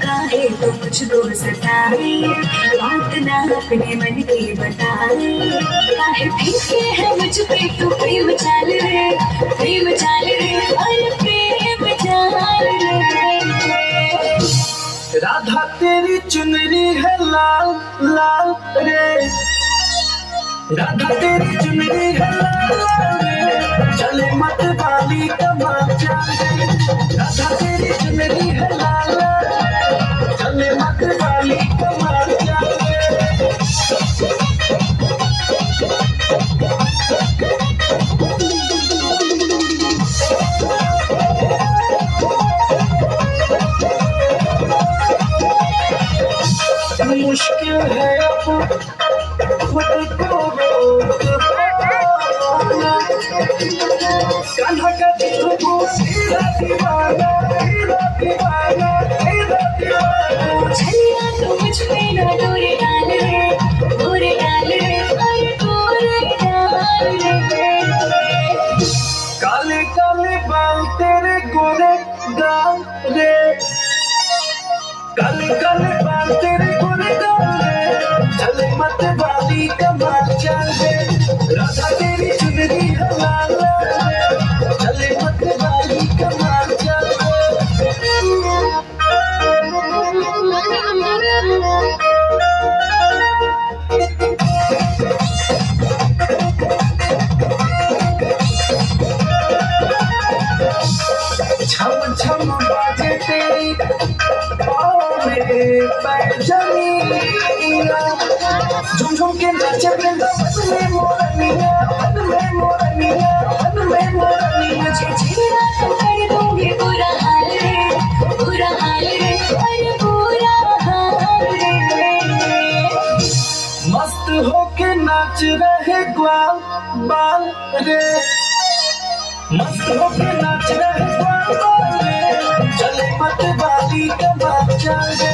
काहे तो मुझको सताए, बात ना अपने मन की बताए। काहे फेंके है मुझ पे तू प्रेम चाल रे, प्रेम चाल रे, और प्रेम चाल रे। राधा तेरी चुनरी है लाल लाल रे, राधा तेरी चुनरी है लाल लाल रे, चले मत वाली कमाल चाल रे। राधा तेरी चुनरी है लाल लाल रे, चले मत वाली कमाल चाल रे। मुश्किल है अब खुद को रोक पाना, कान्हा का दिल को सीधा दीवाना, सीधा दीवाना, सीधा दीवाना। छलिया तू मुझ पे ना डोरे डाल रे, डोरे डाल रे, और डोरे डाल रे। काले काले बाल तेरे गोरे गाल रे, काले काले बाल तेरे गोरे गाल रे, चले मत वाली कमाल चाल रे। राधा तेरी चुनरी है लाल लाल रे, चले मत वाली कमाल चाल रे। छम छम बाजे तेरी मेरे पैजनिया, झुम झुम के नाचे वृंदावन में मोरनिया, वन में मोरनिया, वन में मोरनिया। मुझे छेड़ा तो कर दूंगी बुरा हाल रे, बुरा हाल रे, अरे बुरा हाल रे। मस्त होके नाच रहे ग्वाल बाल रे, मस्त होके नाच रहे ग्वाल बाल रे, चले मत वाली कमाल चाल रे।